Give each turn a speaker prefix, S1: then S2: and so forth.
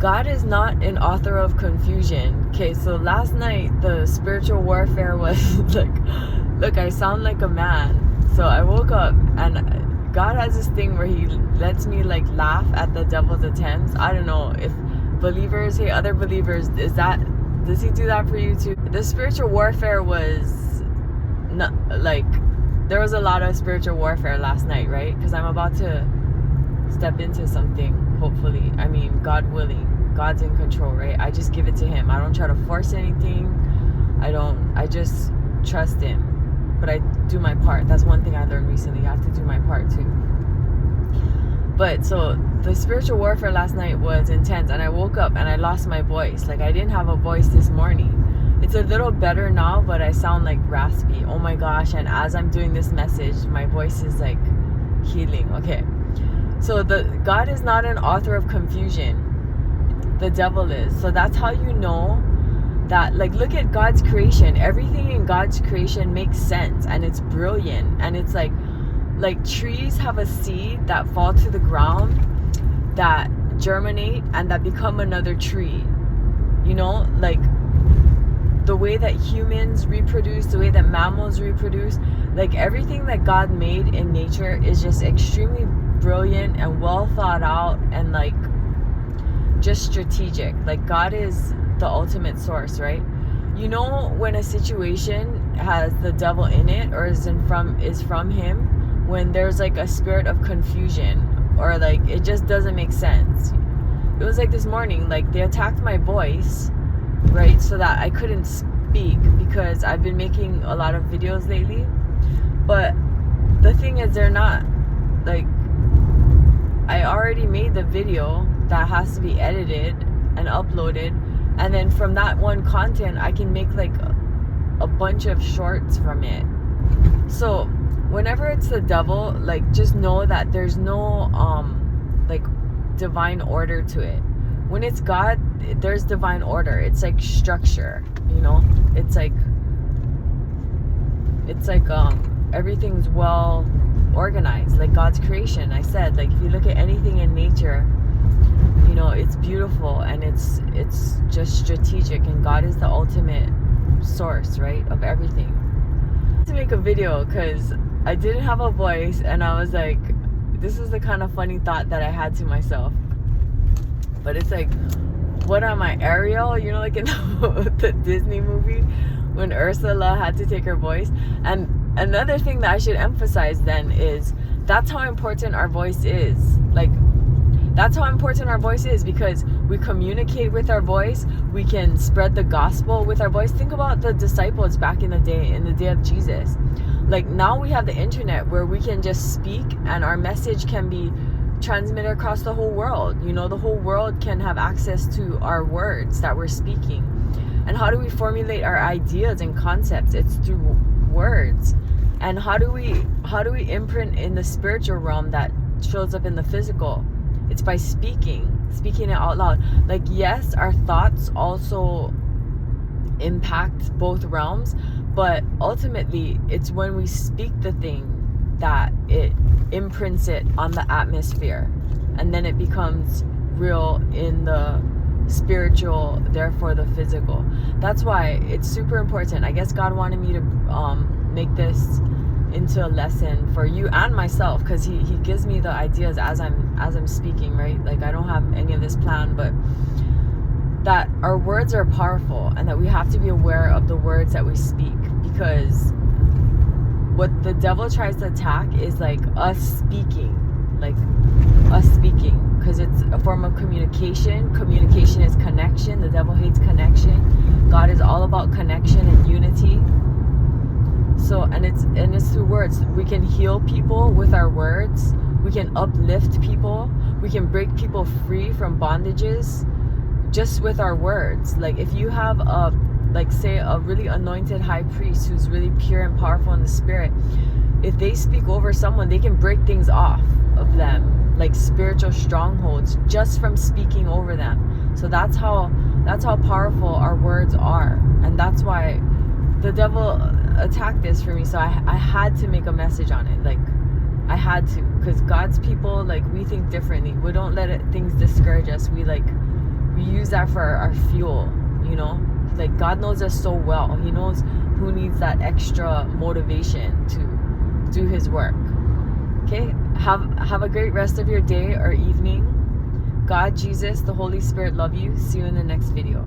S1: God is not an author of confusion. Okay, so last night the spiritual warfare was like, look, I sound like a man. So I woke up and God has this thing where he lets me like laugh at the devil's attempts. I don't know if believers, hey, other believers, does he do that for you too? The spiritual warfare was not like, there was a lot of spiritual warfare last night, right? Because I'm about to step into something, hopefully. I mean, God willing. God's in control, right? I just give it to him. I don't try to force anything. I just trust him. But I do my part. That's one thing I learned recently. I have to do my part too. But so the spiritual warfare last night was intense, and I woke up and I lost my voice. Like, I didn't have a voice this morning. It's a little better now, but I sound like raspy. Oh my gosh. And as I'm doing this message, my voice is like healing. Okay. So God is not an author of confusion. The devil is. So that's how you know that, like, look at God's creation. Everything in God's creation makes sense, and it's brilliant. And it's like trees have a seed that fall to the ground, that germinate, and that become another tree. You know, like the way that humans reproduce, the way that mammals reproduce, like everything that God made in nature is just extremely brilliant and well thought out, and like just strategic. Like, God is the ultimate source, right? You know, when a situation has the devil in it, or is from him, when there's like a spirit of confusion, or like it just doesn't make sense. It was like this morning, like they attacked my voice, right? So that I couldn't speak, because I've been making a lot of videos lately. But the thing is, they're not like, I already made the video that has to be edited and uploaded, and then from that one content I can make like a bunch of shorts from it. So whenever it's the devil, like, just know that there's no like divine order to it. When it's God, there's divine order. It's like structure, you know? It's like everything's well organized, like God's creation. I said, like, if you look at anything in nature, you know, it's beautiful, and it's just strategic, and God is the ultimate source, right, of everything. To make a video because I didn't have a voice, and I was like, this is the kind of funny thought that I had to myself. But it's like, what am I, Ariel? You know, like in the Disney movie when Ursula had to take her voice. And another thing that I should emphasize then is that's how important our voice is. Like, that's how important our voice is, because we communicate with our voice. We can spread the gospel with our voice. Think about the disciples back in the day of Jesus. Like, now we have the internet where we can just speak, and our message can be transmitted across the whole world. You know, the whole world can have access to our words that we're speaking. And how do we formulate our ideas and concepts? It's through words. And how do we imprint in the spiritual realm that shows up in the physical? It's by speaking it out loud. Like, yes, our thoughts also impact both realms, but ultimately it's when we speak the thing that it imprints it on the atmosphere, and then it becomes real in the spiritual, therefore the physical. That's why it's super important. I guess God wanted me to make this into a lesson for you and myself, because he gives me the ideas as I'm speaking, right? Like, I don't have any of this plan, but that our words are powerful, and that we have to be aware of the words that we speak, because what the devil tries to attack is like us speaking, because it's a form of communication. Communication is connection. The devil hates connection. God is all about connection and unity. So, and it's through words. We can heal people with our words. We can uplift people. We can break people free from bondages just with our words. Like, if you have say a really anointed high priest who's really pure and powerful in the spirit, if they speak over someone, they can break things off of them, like spiritual strongholds, just from speaking over them. So that's how powerful our words are. And that's why the devil attacked this for me. So I had to make a message on it. Like, I had to, because God's people, like, we think differently. We don't let things discourage us. We we use that for our fuel, you know? Like, God knows us so well. He knows who needs that extra motivation to do his work. Okay? Have a great rest of your day or evening. God, Jesus, the Holy Spirit love you. See you in the next video.